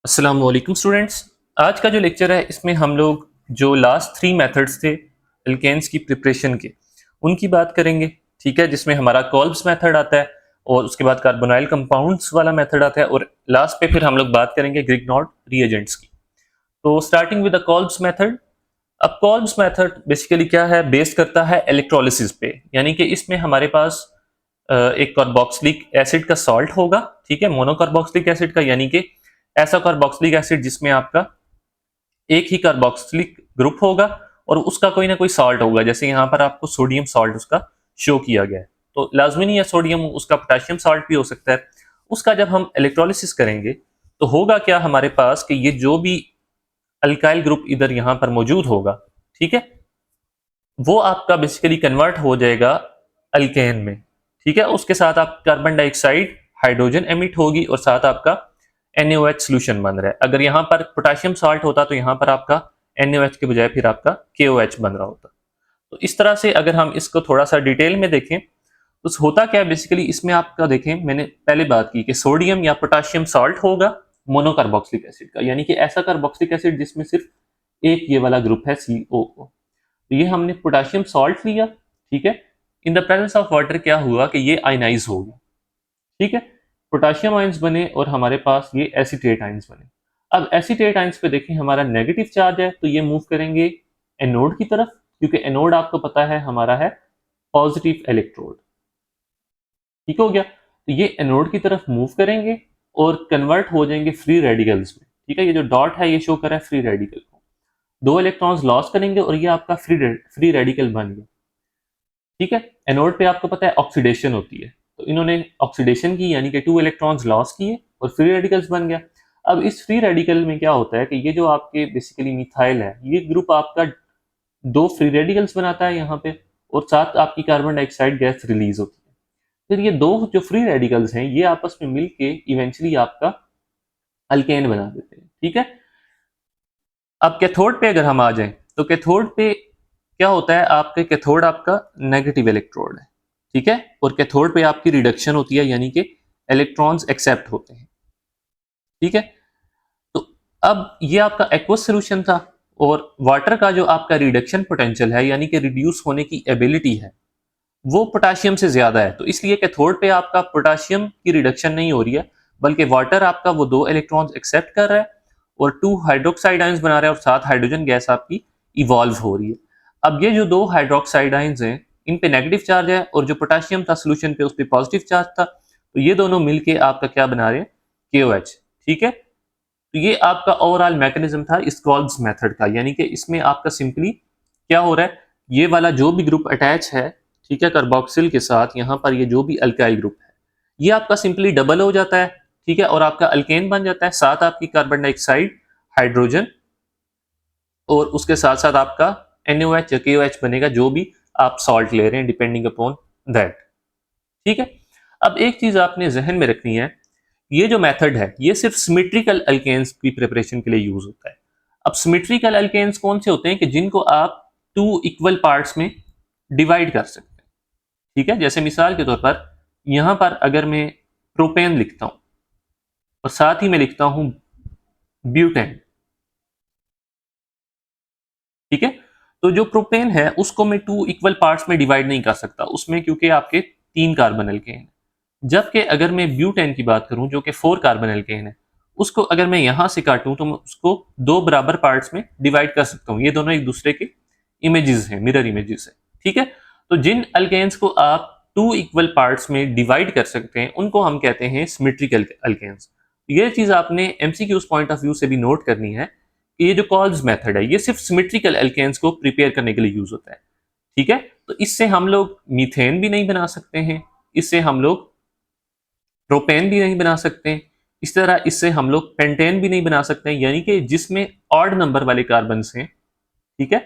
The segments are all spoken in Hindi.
अस्सलाम वालेकुम स्टूडेंट्स। आज का जो लेक्चर है इसमें हम लोग जो लास्ट 3 मेथड्स थे एल्केन्स की प्रिपरेशन के उनकी बात करेंगे। ठीक है, जिसमें हमारा कॉल्ब्स मेथड आता है और उसके बाद कार्बोनाइल कंपाउंड्स वाला मेथड आता है और लास्ट पे फिर हम लोग बात करेंगे ग्रिग्नॉर्ड रिएजेंट्स की। तो स्टार्टिंग विद द कॉल्ब्स मेथड। अब कॉल्ब्स मेथड बेसिकली क्या है, बेस्ड करता है इलेक्ट्रोलिसिस पे, यानी कि इसमें हमारे पास एक कार्बोक्सिलिक एसिड का सॉल्ट होगा। ठीक है, मोनोकार्बोक्सिलिक एसिड का, यानी कि ऐसा कार्बोक्सिलिक एसिड जिसमें आपका एक ही कार्बोक्सिलिक ग्रुप होगा और उसका कोई ना कोई सॉल्ट होगा। जैसे यहाँ पर आपको सोडियम सॉल्ट उसका शो किया गया है, तो लाजमी नहीं है सोडियम, उसका पोटेशियम सॉल्ट भी हो सकता है। उसका जब हम इलेक्ट्रोलिसिस करेंगे तो होगा क्या हमारे पास कि ये जो भी अल्काइल ग्रुप इधर यहाँ पर मौजूद होगा, ठीक है, वो आपका बेसिकली कन्वर्ट हो जाएगा अल्केन में। ठीक है, उसके साथ आप कार्बन डाइऑक्साइड हाइड्रोजन एमिट होगी और साथ आपका NaOH सोल्यूशन बन रहा है। अगर यहाँ पर पोटेशियम सॉल्ट होता तो यहाँ पर आपका NaOH के बजाय फिर आपका KOH बन रहा होता। तो इस तरह से अगर हम इसको थोड़ा सा डिटेल में देखें तो होता क्या है बेसिकली इसमें आपका, देखें मैंने पहले बात की कि सोडियम या पोटेशियम सॉल्ट होगा मोनोकार्बोक्सिलिक एसिड का, यानी कि ऐसा कार्बोक्सिलिक एसिड जिसमें सिर्फ एक ये वाला ग्रुप है COO। तो ये हमने पोटेशियम सॉल्ट लिया। ठीक है, in the presence of water क्या हुआ कि ये आयनाइज हो गया। ठीक है, पोटेशियम आयंस बने और हमारे पास ये एसीटेट आयंस बने। अब एसीटेट आयंस पे देखें हमारा नेगेटिव चार्ज है तो ये मूव करेंगे एनोड की तरफ, क्योंकि एनोड आपको पता है हमारा है पॉजिटिव इलेक्ट्रोड। ठीक हो गया, तो ये एनोड की तरफ मूव करेंगे और कन्वर्ट हो जाएंगे फ्री रेडिकल्स में। ठीक है, ये जो डॉट है ये शो कर रहा है फ्री रेडिकल को, दो इलेक्ट्रॉन्स लॉस करेंगे और ये आपका फ्री रेडिकल बन गया। ठीक है, एनोड पे आपको पता है ऑक्सीडेशन होती है, तो इन्होंने ऑक्सीडेशन की यानी कि 2 इलेक्ट्रॉन्स लॉस किए और फ्री रेडिकल्स बन गया। अब इस फ्री रेडिकल में क्या होता है कि ये जो आपके बेसिकली मिथाइल है, ये ग्रुप आपका 2 फ्री रेडिकल्स बनाता है यहाँ पे और साथ आपकी कार्बन डाइऑक्साइड गैस रिलीज होती है। फिर ये दो जो फ्री रेडिकल्स हैं ये आपस में मिलके इवेंचुअली आपका अल्केन बना देते हैं। ठीक है, अब कैथोड पे अगर हम आ जाएं तो कैथोड पे क्या होता है, आपके कैथोड आपका नेगेटिव इलेक्ट्रोड है। ठीक है, और कैथोड पे आपकी रिडक्शन होती है, यानी कि इलेक्ट्रॉन्स एक्सेप्ट होते हैं। ठीक है, तो अब ये आपका एक्वस सोल्यूशन था और वाटर का जो आपका रिडक्शन पोटेंशियल है, यानी कि रिड्यूस होने की एबिलिटी है, वो पोटेशियम से ज्यादा है। तो इसलिए कैथोड पे आपका पोटेशियम की रिडक्शन नहीं हो रही है, बल्कि वाटर आपका वो 2 इलेक्ट्रॉन्स एक्सेप्ट कर रहा है और 2 हाइड्रोक्साइड आयंस बना रहा है और साथ हाइड्रोजन गैस आपकी इवॉल्व हो रही है। अब ये जो 2 हाइड्रोक्साइड आयंस हैं इन पे नेगेटिव चार्ज है और जो पोटेशियम था सोल्यूशन पे उस पे पॉजिटिव चार्ज था, तो ये दोनों मिलके आपका क्या बना रहे हैं, KOH। ठीक है, तो ये आपका ओवरऑल मैकेनिज्म था इस कॉल्ब्स मेथड का, यानी कि इसमें आपका सिंपली क्या हो रहा है, ये वाला जो भी ग्रुप अटैच है, ठीक है, कार्बोक्सिल के साथ, यहाँ पर ये जो भी अल्काइल ग्रुप है ये आपका सिंपली डबल हो जाता है। ठीक है, और आपका अल्केन बन जाता है, साथ आपकी कार्बन डाइऑक्साइड हाइड्रोजन और उसके साथ साथ आपका NaOH या KOH बनेगा, जो भी आप सॉल्ट ले रहे हैं डिपेंडिंग अपॉन दैट। ठीक है, अब एक चीज आपने जहन में रखनी है, ये जो मेथड है ये सिर्फ सिमेट्रिकल अल्केन्स की प्रिपरेशन के लिए यूज होता है। अब सिमेट्रिकल अल्केन्स कौन से होते हैं कि जिनको आप 2 इक्वल पार्ट्स में डिवाइड कर सकते हैं। ठीक है, जैसे मिसाल के तौर पर यहां पर अगर मैं प्रोपेन लिखता हूं और साथ ही मैं लिखता हूं ब्यूटेन। ठीक है, तो जो प्रोपेन है उसको मैं 2 इक्वल पार्ट्स में डिवाइड नहीं कर सकता उसमें, क्योंकि आपके 3 कार्बन एल्केन हैं। जबकि अगर मैं ब्यूटेन की बात करूं जो कि 4 कार्बन एल्केन है, उसको अगर मैं यहां से काटूं तो मैं उसको 2 बराबर पार्ट्स में डिवाइड कर सकता हूं। ये दोनों एक दूसरे के इमेजेस हैं, मिरर इमेजेस हैं। ठीक है, तो जिन अल्केन्स को आप 2 इक्वल पार्ट्स में डिवाइड कर सकते हैं उनको हम कहते हैं सिमेट्रिकल अल्केन्स। ये चीज आपने एमसीक्यूज पॉइंट ऑफ व्यू से भी नोट करनी है कि ये जो कॉल्ब्स मेथड है ये सिर्फ सिमेट्रिकल अल्केन्स को प्रिपेयर करने के लिए यूज होता है। ठीक है, तो इससे हम लोग मीथेन भी नहीं बना सकते हैं, इससे हम लोग प्रोपेन भी नहीं बना सकते, इस तरह इससे हम लोग पेंटेन भी नहीं बना सकते, यानी कि जिसमें ऑड नंबर वाले कार्बन्स हैं। ठीक है,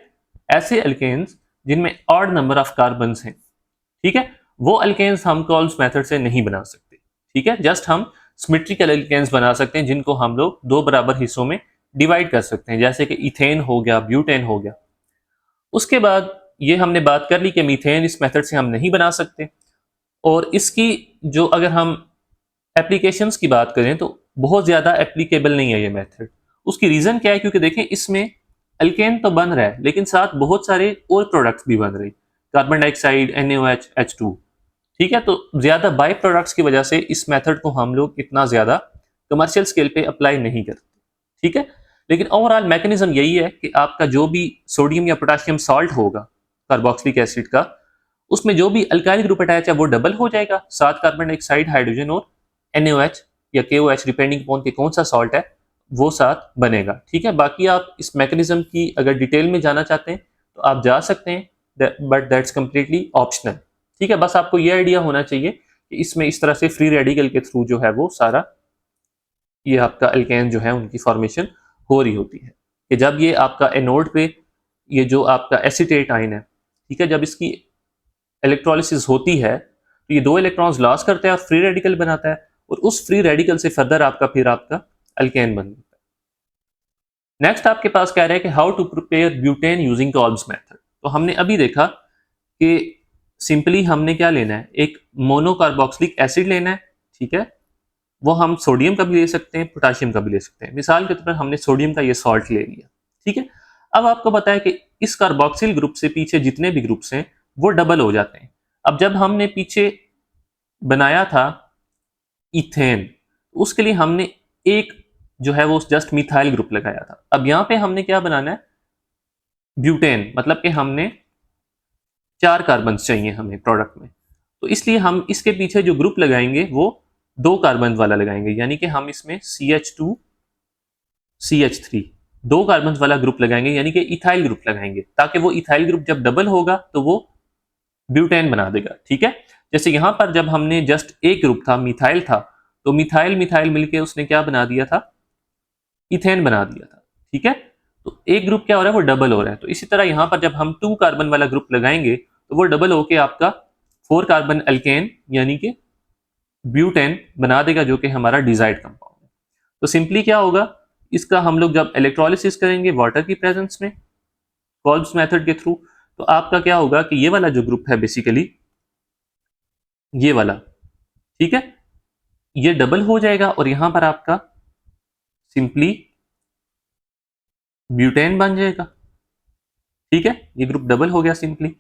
ऐसे अल्केन्स जिनमें ऑड नंबर ऑफ कार्बन्स हैं, ठीक है, वो अल्केन्स हम कॉल्ब्स मेथड से नहीं बना सकते। ठीक है, जस्ट हम सिमेट्रिकल अल्केन्स बना सकते हैं जिनको हम लोग 2 बराबर हिस्सों में डिवाइड कर सकते हैं, जैसे कि इथेन हो गया, ब्यूटेन हो गया। उसके बाद ये हमने बात कर ली कि मीथेन इस मेथड से हम नहीं बना सकते, और इसकी जो अगर हम एप्लीकेशंस की बात करें तो बहुत ज़्यादा एप्लीकेबल नहीं है ये मेथड। उसकी रीज़न क्या है? क्योंकि देखें इसमें अल्केन तो बन रहा है लेकिन साथ बहुत सारे और प्रोडक्ट्स भी बन रहे हैं, कार्बन डाइऑक्साइड, NaOH, H2। ठीक है, तो ज़्यादा बाई प्रोडक्ट्स की वजह से इस मेथड को हम लोग इतना ज़्यादा कमर्शियल स्केल पे अप्लाई नहीं करते। ठीक है, लेकिन ओवरऑल मैकेनिज्म यही है कि आपका जो भी सोडियम या पोटेशियम सॉल्ट होगा कार्बोक्सिलिक एसिड का, उसमें जो भी अल्काइल ग्रुप अटैच है वो डबल हो जाएगा, साथ कार्बन डाइऑक्साइड, हाइड्रोजन और NaOH या KOH डिपेंडिंग अपॉन कि कौन सा सॉल्ट है वो साथ बनेगा। ठीक है, बाकी आप इस मैकेनिज्म की अगर डिटेल में जाना चाहते हैं तो आप जा सकते हैं, बट दैट्स कंप्लीटली ऑप्शनल। ठीक है, बस आपको ये आइडिया होना चाहिए कि इसमें इस तरह से फ्री रेडिकल के थ्रू जो है वो सारा ये आपका अल्केन जो है उनकी फॉर्मेशन हो रही होती है, कि जब ये आपका एनोड पे ये जो आपका एसीटेट आयन है, ठीक है, जब इसकी इलेक्ट्रोलिसिस होती है तो ये दो इलेक्ट्रॉन्स लॉस करता है और फ्री रेडिकल बनाता है, और उस फ्री रेडिकल से फर्दर आपका फिर आपका अल्केन बन जाता है। नेक्स्ट आपके पास कह रहा है कि how to prepare butane using Kolbe's method. तो हमने अभी देखा कि सिंपली हमने क्या लेना है, एक मोनोकार्बोक्सिलिक एसिड लेना है। ठीक है, वो हम सोडियम का भी ले सकते हैं, पोटेशियम का भी ले सकते हैं। मिसाल के तौर पर हमने सोडियम का ये सॉल्ट ले लिया। ठीक है, अब आपको पता है कि इस कार्बोक्सिल ग्रुप से पीछे जितने भी ग्रुप्स हैं वो डबल हो जाते हैं। अब जब हमने पीछे बनाया था इथेन, उसके लिए हमने एक जो है वो जस्ट मिथाइल ग्रुप लगाया था। अब यहाँ पे हमने क्या बनाना है, ब्यूटेन, मतलब कि हमने 4 कार्बन चाहिए हमें प्रोडक्ट में, तो इसलिए हम इसके पीछे जो ग्रुप लगाएंगे वो 2 कार्बन वाला लगाएंगे, यानी कि हम इसमें CH2 CH3 2 कार्बन वाला ग्रुप लगाएंगे, यानी कि इथाइल ग्रुप लगाएंगे, ताकि वो इथाइल ग्रुप जब डबल होगा तो वो ब्यूटेन बना देगा। ठीक है, जैसे यहां पर जब हमने जस्ट एक ग्रुप था, मिथाइल था, तो मिथाइल मिथाइल मिलके उसने क्या बना दिया था, इथेन बना दिया था। ठीक है, तो एक ग्रुप क्या हो रहा है, वो डबल हो रहा है। तो इसी तरह यहां पर जब हम 2 कार्बन वाला ग्रुप लगाएंगे तो वो डबल होके आपका 4 कार्बन अल्केन यानी कि ब्यूटेन बना देगा, जो कि हमारा डिजायर्ड कंपाउंड है। तो सिंपली क्या होगा, इसका हम लोग जब इलेक्ट्रोलिसिस करेंगे वाटर की प्रेजेंस में कॉल्ब्स मेथड के थ्रू, तो आपका क्या होगा कि ये वाला जो ग्रुप है बेसिकली ये वाला, ठीक है, ये डबल हो जाएगा और यहां पर आपका सिंपली ब्यूटेन बन जाएगा। ठीक है, ये ग्रुप डबल हो गया सिंपली,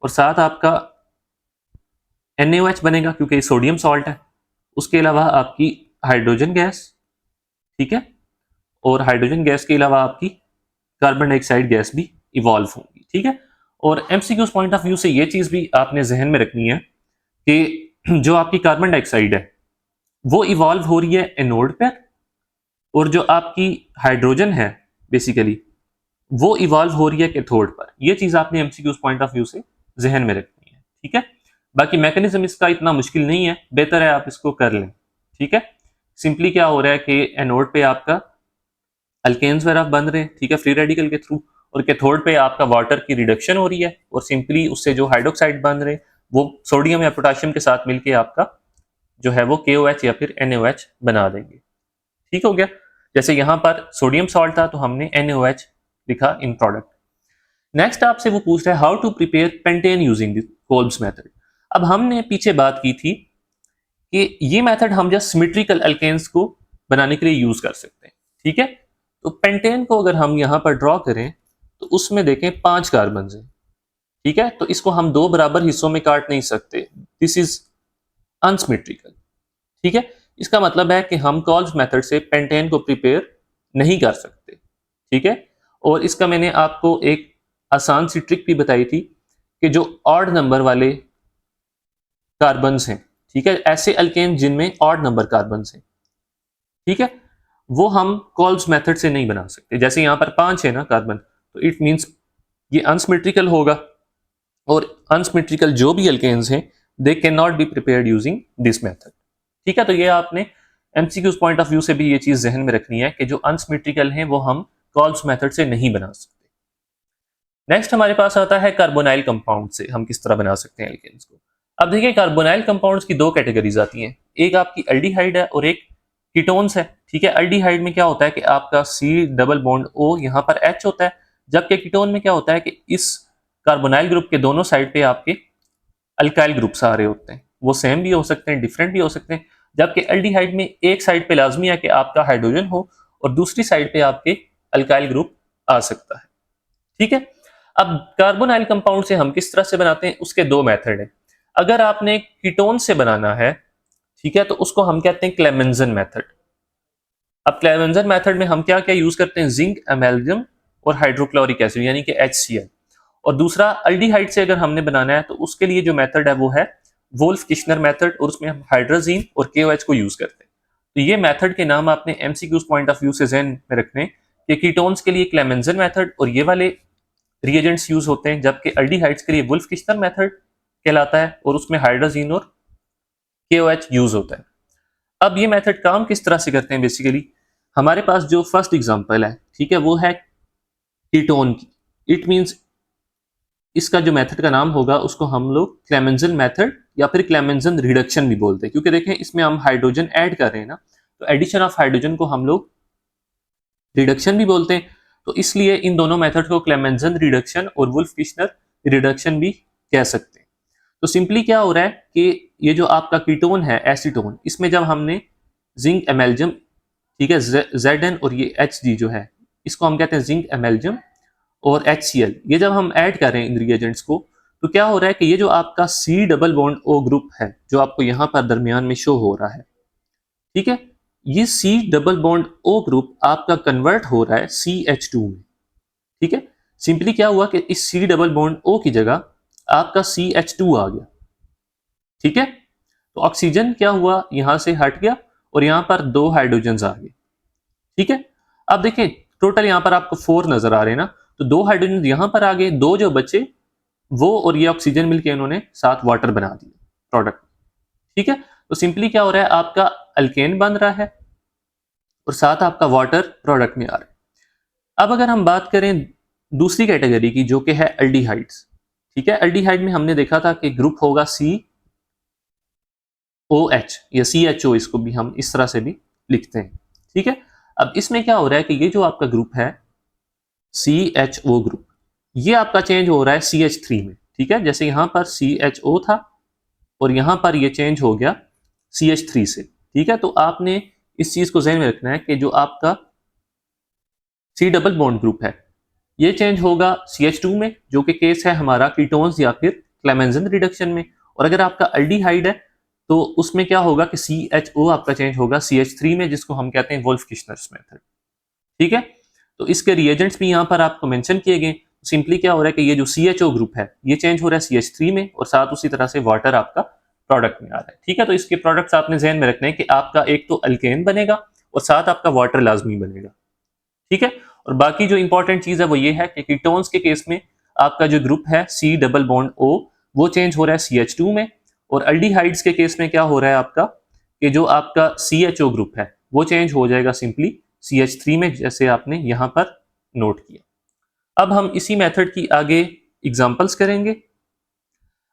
और साथ आपका NaOH बनेगा क्योंकि ये सोडियम सॉल्ट है। उसके अलावा आपकी हाइड्रोजन गैस, ठीक है, और हाइड्रोजन गैस के अलावा आपकी कार्बन डाइऑक्साइड गैस भी इवॉल्व होंगी। ठीक है, और एमसीक्यूज पॉइंट ऑफ व्यू से ये चीज भी आपने जहन में रखनी है कि जो आपकी कार्बन डाइऑक्साइड है वो इवॉल्व हो रही है एनोड पर, और जो आपकी हाइड्रोजन है बेसिकली वो इवॉल्व हो रही है कैथोड पर। ये चीज आपने एमसीक्यूज पॉइंट ऑफ व्यू से जहन में रखनी है। ठीक है, बाकी मैकेनिज्म इसका इतना मुश्किल नहीं है, बेहतर है आप इसको कर लें। ठीक है, सिंपली क्या हो रहा है कि एनोड पे आपका अल्केन्स वगैरह बन रहे हैं, ठीक है, फ्री रेडिकल के थ्रू, और कैथोड पे आपका वाटर की रिडक्शन हो रही है, और सिंपली उससे जो हाइड्रोक्साइड बन रहे हैं वो सोडियम या पोटेशियम के साथ मिलके आपका जो है वो KOH या फिर NaOH बना देंगे। ठीक हो गया, जैसे यहाँ पर सोडियम सॉल्ट था तो हमने NaOH लिखा इन प्रोडक्ट। नेक्स्ट आपसे वो पूछ रहा है how to prepare pentane using the Kolbe's method. अब हमने पीछे बात की थी कि ये मेथड हम जस्ट सिमेट्रिकल अल्केन्स को बनाने के लिए यूज कर सकते हैं। ठीक है, तो पेंटेन को अगर हम यहाँ पर ड्रॉ करें तो उसमें देखें 5 कार्बन हैं। ठीक है, तो इसको हम 2 बराबर हिस्सों में काट नहीं सकते, दिस इज अनसिमेट्रिकल। ठीक है, इसका मतलब है कि हम कॉल्ब्स मेथड से पेंटेन को प्रिपेयर नहीं कर सकते। ठीक है, और इसका मैंने आपको एक आसान सी ट्रिक भी बताई थी कि जो ऑड नंबर वाले कार्बन्स हैं, ठीक है, ऐसे अल्केन जिनमें ऑड नंबर कार्बन्स हैं, ठीक है, वो हम कॉल्ब्स मेथड से नहीं बना सकते। जैसे यहाँ पर 5 है ना कार्बन, तो इट मींस ये अनसिमेट्रिकल होगा, और अनसिमेट्रिकल जो भी अल्केन्स हैं they can not be prepared using this method. ठीक है, तो ये आपने एमसीक्यूज पॉइंट ऑफ व्यू से भी ये चीज जहन में रखनी है कि जो अनसिमेट्रिकल हैं वो हम कॉल्ब्स मेथड से नहीं बना सकते। नेक्स्ट हमारे पास आता है कार्बोनाइल कंपाउंड से हम किस तरह बना सकते हैं एल्केन्स को। अब देखिए कार्बोनाइल कंपाउंड्स की 2 कैटेगरीज आती हैं, एक आपकी एल्डिहाइड है और एक कीटोन्स है। ठीक है, एल्डिहाइड में क्या होता है कि आपका C डबल बॉन्ड O यहाँ पर H होता है, जबकि कीटोन में क्या होता है कि इस कार्बोनाइल ग्रुप के दोनों साइड पे आपके अल्काइल ग्रुप्स आ रहे होते हैं। वो सेम भी हो सकते हैं, डिफरेंट भी हो सकते हैं, जबकि एल्डिहाइड में एक साइड पे लाजमी है कि आपका हाइड्रोजन हो और दूसरी साइड पे आपके अल्काइल ग्रुप आ सकता है। ठीक है। अब कार्बोनाइल कंपाउंड से हम किस तरह से बनाते हैं, उसके दो मेथड है। अगर आपने कीटोन से बनाना है, ठीक है, तो उसको हम कहते हैं क्लेमेंजन मेथड। अब क्लेमेंजन मेथड में हम क्या क्या यूज करते हैं, जिंक, एमेल्गम और हाइड्रोक्लोरिक एसिड यानी कि HCl। और दूसरा अल्डिहाइड से अगर हमने बनाना है तो उसके लिए जो मेथड है वो है वोल्फ किश्नर मेथड, और उसमें हम हाइड्रोजीन और KOH को यूज करते हैं। तो ये मेथड के नाम आपने MCQs पॉइंट ऑफ व्यू से ज़हन में रखने कि कीटोन्स के लिए क्लेमेंजन मेथड और ये वाले रिएजेंट्स यूज होते हैं, जबकि अल्डिहाइड्स के लिए वुल्फ किश्नर मेथड कहलाता है और उसमें हाइड्रोजीन और KOH यूज होता है। अब ये मेथड काम किस तरह से करते हैं, बेसिकली हमारे पास जो फर्स्ट एग्जांपल है, ठीक है, वो है कीटोन की। इट मींस इसका जो मेथड का नाम होगा उसको हम लोग क्लेमेंजन मेथड या फिर क्लेमेंजन रिडक्शन भी बोलते हैं, क्योंकि देखें इसमें हम हाइड्रोजन ऐड कर रहे हैं ना, तो एडिशन ऑफ हाइड्रोजन को हम लोग रिडक्शन भी बोलते हैं। तो इसलिए इन दोनों मेथड को क्लेमेंजन रिडक्शन और वुल्फ किश्नर रिडक्शन भी कह सकते हैं। तो सिंपली क्या हो रहा है कि ये जो आपका कीटोन है एसीटोन, इसमें जब हमने जिंक एमेल्जम, ठीक है, Zn और ये Hg जो है इसको हम कहते हैं जिंक एमेल्जम और HCl, ये जब हम ऐड कर रहे हैं इन रिएजेंट्स को, तो क्या हो रहा है कि ये जो आपका C double bond O group है जो आपको यहाँ पर दरमियान में शो हो रहा है, ठीक है, ये C double bond O group आपका कन्वर्ट हो रहा है CH2 में। ठीक है, सिंपली क्या हुआ कि इस C डबल बॉन्ड O की जगह आपका CH2 आ गया। ठीक है, तो ऑक्सीजन क्या हुआ, यहां से हट गया और यहां पर दो हाइड्रोजन आ गए। ठीक है, अब देखें टोटल यहां पर आपको 4 नजर आ रहे हैं ना, तो दो हाइड्रोजन यहां पर आ गए, दो जो बचे वो और ये ऑक्सीजन मिलकर इन्होंने साथ वाटर बना दिया प्रोडक्ट। ठीक है, तो सिंपली क्या हो रहा है, आपका अल्केन बन रहा है और साथ आपका वाटर प्रोडक्ट में आ रहा है। अब अगर हम बात करें दूसरी कैटेगरी की जो कि है अल्डिहाइड्स, ठीक है, अल्डिहाइड में हमने देखा था कि ग्रुप होगा COH या CHO, इसको भी हम इस तरह से भी लिखते हैं। ठीक है, अब इसमें क्या हो रहा है कि ये जो आपका ग्रुप है CHO ग्रुप, ये आपका चेंज हो रहा है CH3 में। ठीक है, जैसे यहां पर CHO था और यहां पर ये चेंज हो गया CH3 से। ठीक है, तो आपने इस चीज को ध्यान में रखना है कि जो आपका C डबल बॉन्ड ग्रुप है ये चेंज होगा CH2 में, जो कि केस है हमारा कीटोन्स या फिर क्लेमेंजन रिडक्शन में। और अगर आपका अल्डिहाइड है तो उसमें क्या होगा कि CHO आपका चेंज होगा CH3 में, जिसको हम कहते हैं वोल्फ किश्नर्स मेथड। ठीक है, तो इसके रिएजेंट्स भी यहाँ पर आपको मेंशन किए गए। सिंपली क्या हो रहा है कि ये जो CHO ग्रुप है ये चेंज हो रहा है CH3 में और साथ उसी तरह से वाटर आपका प्रोडक्ट में आ रहा है। ठीक है, तो इसके प्रोडक्ट्स आपने ध्यान में रखने हैं कि आपका एक तो अल्केन बनेगा और साथ आपका वाटर लाजमी बनेगा। ठीक है, और बाकी जो इंपॉर्टेंट चीज है वो ये है कि कीटोन्स के केस में आपका जो ग्रुप है C डबल बॉन्ड O वो चेंज हो रहा है CH2 में, और अल्डिहाइड्स के केस में क्या हो रहा है आपका कि जो आपका CHO ग्रुप है वो चेंज हो जाएगा सिंपली CH3 में, जैसे आपने यहां पर नोट किया। अब हम इसी मेथड की आगे एग्जांपल्स करेंगे।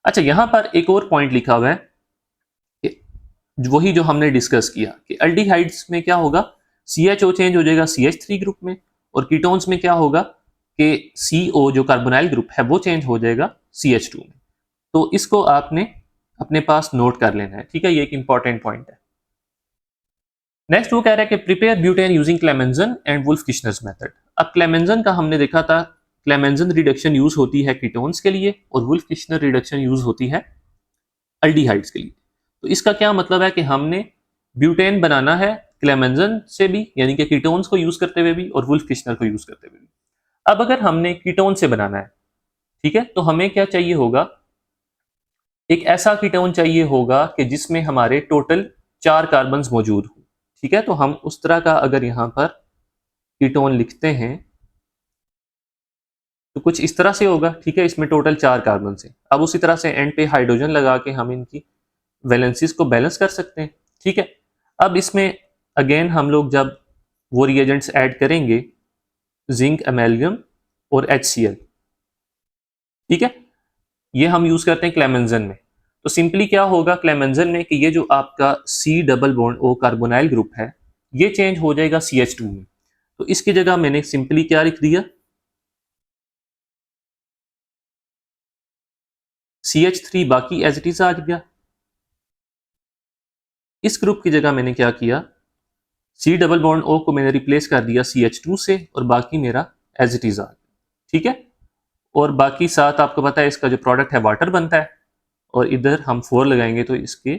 अच्छा, यहां पर एक और पॉइंट लिखा हुआ है कि वही जो हमने डिस्कस किया कि अल्डिहाइड्स में क्या होगा, CHO चेंज हो जाएगा CH3 ग्रुप में, और कीटोन्स में क्या होगा कि CO जो कार्बोनाइल ग्रुप है वो चेंज हो जाएगा CH2 में। तो इसको आपने अपने पास नोट कर लेना है। ठीक है, ये एक इंपॉर्टेंट पॉइंट है। नेक्स्ट वो कह रहा है कि prepare butane using Clemmensen and Wolff Kishner's method. अब क्लेमेंजन का हमने देखा था, क्लेमेंजन रिडक्शन यूज होती है कीटोन्स के लिए और वुल्फ किश्नर रिडक्शन यूज होती है अल्डिहाइड्स के लिए। तो इसका क्या मतलब है कि हमने ब्यूटेन बनाना है क्लेमेंजन से भी, यानी कि कीटोन्स को यूज करते हुए भी और वुल्फ किश्नर को यूज करते हुए भी। अब अगर हमने कीटोन से बनाना है, ठीक है, तो हमें क्या चाहिए होगा, एक ऐसा कीटोन चाहिए होगा कि जिसमें हमारे टोटल 4 कार्बन मौजूद हो। ठीक है, तो हम उस तरह का अगर यहां पर कीटोन लिखते हैं तो कुछ इस तरह से होगा। ठीक है, इसमें टोटल 4 कार्बन है। अब उसी तरह से एंड पे हाइड्रोजन लगा के हम इनकी वैलेंसीज को बैलेंस कर सकते हैं। ठीक है, अब इसमें अगेन हम लोग जब वो रिएजेंट्स ऐड करेंगे, जिंक, अमेल्गम और HCl, ठीक है, ये हम यूज करते हैं क्लेमेंजन में। तो सिंपली क्या होगा क्लेमेंजन में कि ये जो आपका C double bond O carbonyl group है ये चेंज हो जाएगा CH2 में। तो इसकी जगह मैंने सिंपली क्या लिख दिया, CH3 बाकी एज इट इज आ गया। इस ग्रुप की जगह मैंने क्या किया, सी डबल बॉन्ड ओ को मैंने रिप्लेस कर दिया CH2 से और बाकी मेरा एज इट इज आ गया। ठीक है, और बाकी साथ आपको पता है इसका जो प्रोडक्ट है वाटर बनता है, और इधर हम 4 लगाएंगे तो इसकी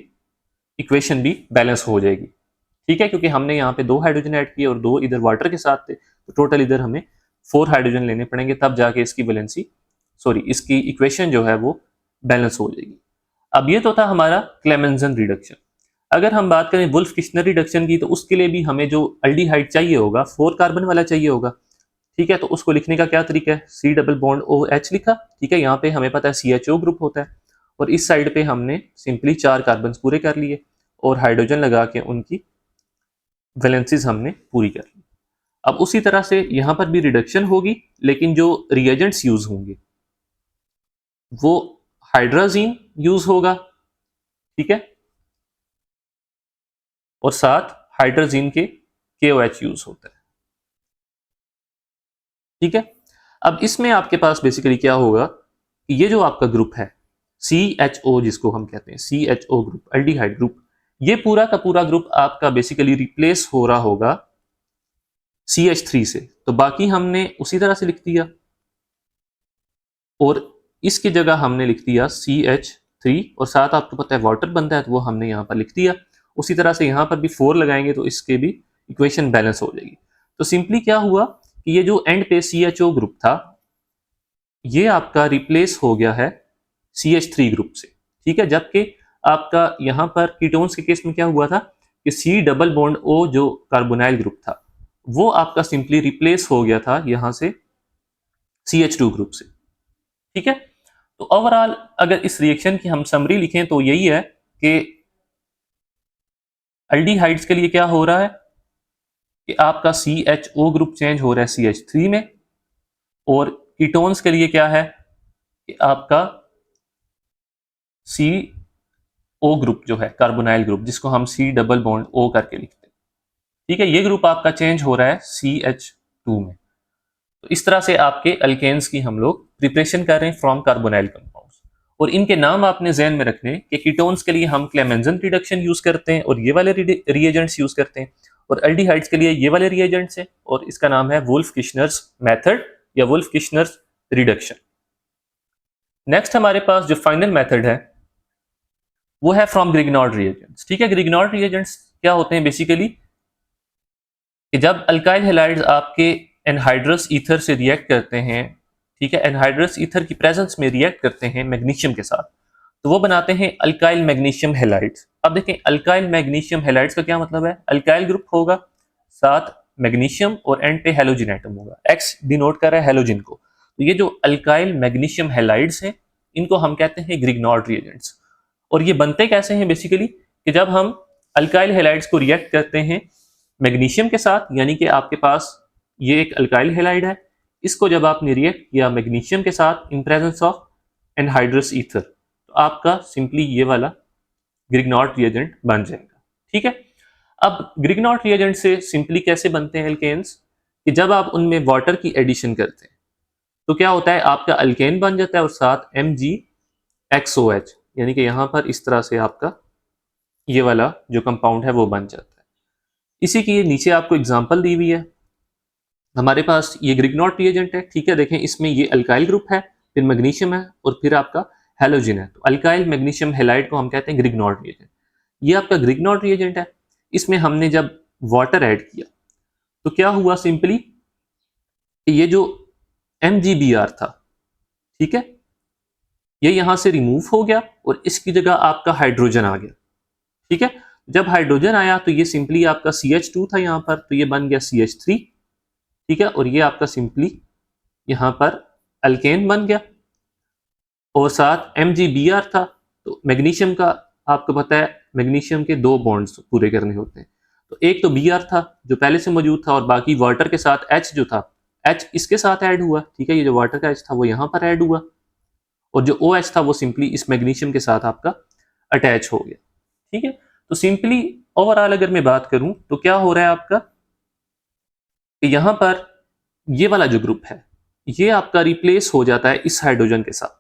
इक्वेशन भी बैलेंस हो जाएगी। ठीक है, क्योंकि हमने यहाँ पे 2 हाइड्रोजन ऐड किए और 2 इधर वाटर के साथ थे, तो टोटल इधर हमें 4 हाइड्रोजन लेने पड़ेंगे, तब जाके इसकी वैलेंसी इसकी इक्वेशन जो है वो बैलेंस हो जाएगी। अब ये तो था हमारा क्लेमेंसन रिडक्शन। अगर हम बात करें वुल्फ किश्नर रिडक्शन की, तो उसके लिए भी हमें जो अल्डिहाइड चाहिए होगा 4 कार्बन वाला चाहिए होगा। ठीक है, तो उसको लिखने का क्या तरीका है, C double bond O H लिखा। ठीक है, यहाँ पे हमें पता है CHO ग्रुप होता है, और इस साइड पे हमने सिंपली 4 कार्बन पूरे कर लिए और हाइड्रोजन लगा के उनकी वैलेंसीज हमने पूरी कर ली। अब उसी तरह से यहां पर भी रिडक्शन होगी, लेकिन जो रिएजेंट्स यूज होंगे वो हाइड्राजीन यूज होगा। ठीक है, और साथ हाइड्राजीन के KOH यूज होता है। ठीक है, अब इसमें आपके पास बेसिकली क्या होगा कि ये जो आपका ग्रुप है CHO, जिसको हम कहते हैं CHO ग्रुप, एल्डिहाइड ग्रुप, ये पूरा का पूरा ग्रुप आपका बेसिकली रिप्लेस हो रहा होगा CH3 से। तो बाकी हमने उसी तरह से लिख दिया, और इसकी जगह हमने लिख दिया CH3, और साथ आपको पता है वाटर बनता है, तो वो हमने यहाँ पर लिख दिया। उसी तरह से यहाँ पर भी 4 लगाएंगे तो इसके भी इक्वेशन बैलेंस हो जाएगी। तो सिंपली क्या हुआ कि ये जो एंड पे CHO ग्रुप था, ये आपका रिप्लेस हो गया है CH3 ग्रुप से। ठीक है, जबकि आपका यहाँ पर कीटोन्स के केस में क्या हुआ था कि C डबल बॉन्ड O जो कार्बोनाइल ग्रुप था, वो आपका सिंपली रिप्लेस हो गया था यहाँ से CH2 ग्रुप से। ठीक है, तो ओवरऑल अगर इस रिएक्शन की हम समरी लिखें तो यही है कि अल्डिहाइड्स के लिए क्या हो रहा है कि आपका CHO ग्रुप चेंज हो रहा है CH3 में, और कीटोन्स के लिए क्या है कि आपका CO ग्रुप जो है कार्बोनाइल ग्रुप, जिसको हम C डबल बॉन्ड O करके लिखते हैं। ठीक है, ये ग्रुप आपका चेंज हो रहा है CH2 में। तो इस तरह से आपके अल्केन्स की हम लोग प्रिपरेशन कर रहे हैं फ्रॉम कार्बोनाइल कंपाउंड्स, और इनके नाम आपने ज़हन में रखने कि कीटोन्स के लिए हम क्लेमेंसन रिडक्शन यूज करते हैं और ये वाले रिएजेंट्स यूज करते हैं, और अल्डिहाइड्स के लिए ये वाले रिएजेंट्स हैं, और इसका नाम है वुल्फ किश्नर्स मेथड या वुल्फ किश्नर्स रिडक्शन। नेक्स्ट हमारे पास जो फाइनल मेथड है वो है फ्रॉम ग्रिग्नॉर्ड रिएजेंट्स। ठीक है, ग्रिग्नॉर्ड रिएजेंट्स क्या होते हैं बेसिकली कि जब अल्काइल हैलाइड्स आपके एनहाइड्रस ईथर से रिएक्ट करते हैं, ठीक है, एनहाइड्रस ईथर की प्रेजेंस में रिएक्ट करते हैं मैग्नीशियम के साथ, तो वो बनाते हैं अल्काइल मैग्नीशियम हैलाइड्स। अब देखें अल्काइल मैग्नीशियम हैलाइड्स का क्या मतलब है, अल्काइल ग्रुप होगा, साथ मैग्नीशियम और एंड पे हैलोजन एटम होगा, एक्स डिनोट कर रहा है हैलोजन को। तो ये जो अल्काइल मैग्नीशियम हैलाइड्स हैं इनको हम कहते हैं ग्रिग्नॉर्ड रिएजेंट्स। और ये बनते कैसे हैं बेसिकली कि जब हम अल्काइल हैलाइड्स को रिएक्ट करते हैं मैग्नीशियम के साथ, यानी कि आपके पास ये एक अल्काइल हैलाइड है, इसको जब आपने रिएक्ट किया मैग्नीशियम के साथ in presence of anhydrous ether, तो आपका सिंपली ये वाला ग्रिग्नॉर्ड रिएजेंट बन जाएगा। ठीक है, अब ग्रिग्नॉर्ड रिएजेंट से सिंपली कैसे बनते हैं एल्केन्स कि जब आप उनमें वाटर की एडिशन करते हैं तो क्या होता है, आपका अल्केन बन जाता है और साथ MgXOH, यानी कि यहां पर इस तरह से आपका ये वाला जो कंपाउंड है वो बन जाता है। इसी की ये नीचे आपको एग्जांपल दी हुई है, हमारे पास ये ग्रिग्नॉर्ड रिएजेंट है। ठीक है, देखें इसमें ये अल्काइल ग्रुप है, फिर मैग्नीशियम है और फिर आपका हैलोजन है, तो अल्काइल मैग्नीशियम हैलाइड को हम कहते हैं ग्रिग्नॉर्ड रिएजेंट। ये आपका ग्रिग्नॉर्ड रिएजेंट है। इसमें हमने जब वाटर ऐड किया तो क्या हुआ सिंपली, ये जो MgBr था, ठीक है, ये यहां से रिमूव हो गया और इसकी जगह आपका हाइड्रोजन आ गया। ठीक है, जब हाइड्रोजन आया तो ये सिंपली आपका CH2 था यहाँ पर, तो ये बन गया CH3। ठीक है, और ये आपका सिंपली यहाँ पर अल्केन बन गया, और साथ MgBr था, तो मैग्नीशियम का आपको पता है मैग्नीशियम के 2 बॉन्ड्स पूरे करने होते हैं, तो एक तो Br था जो पहले से मौजूद था, और बाकी वाटर के साथ H जो था, H इसके साथ ऐड हुआ। ठीक है, ये जो वाटर का H था वो यहाँ पर ऐड हुआ, और जो OH था वो सिंपली इस मैग्नीशियम के साथ आपका अटैच हो गया। ठीक है, तो सिंपली ओवरऑल अगर मैं बात करूं तो क्या हो रहा है आपका कि यहां पर ये वाला जो ग्रुप है ये आपका रिप्लेस हो जाता है इस हाइड्रोजन के साथ।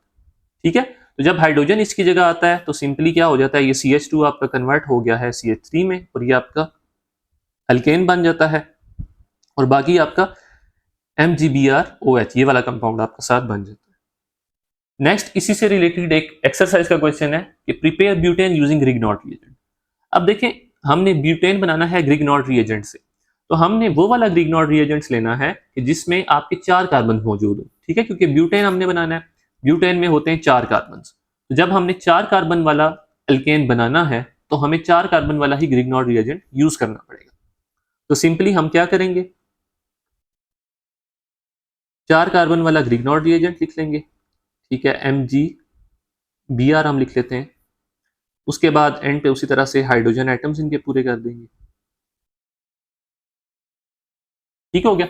ठीक है, तो जब हाइड्रोजन इसकी जगह आता है तो सिंपली क्या हो जाता है, ये CH2 आपका कन्वर्ट हो गया है CH3 में और ये आपका अल्केन बन जाता है और बाकी आपका MgBrOH ये वाला कंपाउंड आपका साथ बन जाता है। नेक्स्ट इसी से रिलेटेड एक एक्सरसाइज का क्वेश्चन है कि प्रिपेयर ब्यूटेन यूजिंग ग्रिग्नॉट रिएजेंट। अब देखें हमने ब्यूटेन बनाना है ग्रिग्नॉट रिएजेंट से, तो हमने वो वाला ग्रिग्नॉट रिएजेंट्स लेना है कि जिसमें आपके 4 कार्बन मौजूद हो, ठीक है, क्योंकि ब्यूटेन हमने बनाना है, ब्यूटेन में होते हैं 4 कार्बन। तो जब हमने 4 कार्बन वाला अल्केन बनाना है तो हमें 4 कार्बन वाला ही ग्रिग्नॉट रिएजेंट यूज करना पड़ेगा। तो सिंपली हम क्या करेंगे, 4 कार्बन वाला ग्रिग्नॉट रिएजेंट लिख लेंगे, ठीक है, MgBr हम लिख लेते हैं। उसके बाद एंड पे उसी तरह से हाइड्रोजन एटम्स इनके पूरे कर देंगे। ठीक हो गया।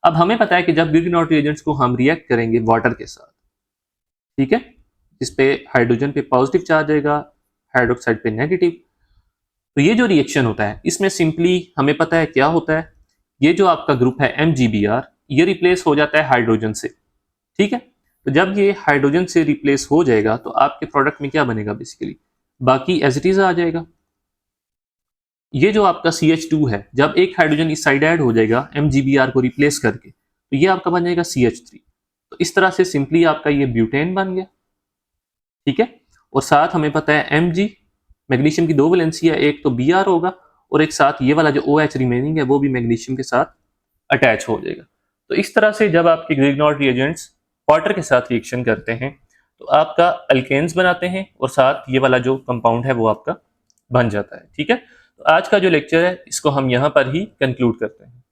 अब हमें पता है कि जब ग्रिग्नॉट रिएजेंट्स को हम रिएक्ट करेंगे वाटर के साथ, ठीक है, जिसपे हाइड्रोजन पे पॉजिटिव चार्ज आएगा, हाइड्रोक्साइड पे नेगेटिव, तो ये जो रिएक्शन होता है इसमें सिंपली हमें पता है क्या होता है, ये जो आपका ग्रुप है MgBr ये रिप्लेस हो जाता है हाइड्रोजन से, ठीक है। तो जब ये हाइड्रोजन से रिप्लेस हो जाएगा तो आपके प्रोडक्ट में क्या बनेगा, बेसिकली बाकी एज इट इज आ जाएगा। ये जो आपका CH2 है, जब एक हाइड्रोजन इस साइड ऐड हो जाएगा MgBr को रिप्लेस करके, तो ये आपका बन जाएगा CH3। तो इस तरह से सिंपली आपका ये ब्यूटेन बन गया, ठीक है। और साथ हमें पता है Mg, मैग्नीशियम की 2 वैलेंसी है, एक तो Br होगा और एक साथ ये वाला जो OH रिमेनिंग है वो भी मैग्नीशियम के साथ अटैच हो जाएगा। तो इस तरह से जब आपके ग्रिग्नॉट रिएजेंट्स वाटर के साथ रिएक्शन करते हैं तो आपका अल्केन्स बनाते हैं और साथ ये वाला जो कंपाउंड है वो आपका बन जाता है, ठीक है। तो आज का जो लेक्चर है इसको हम यहाँ पर ही कंक्लूड करते हैं।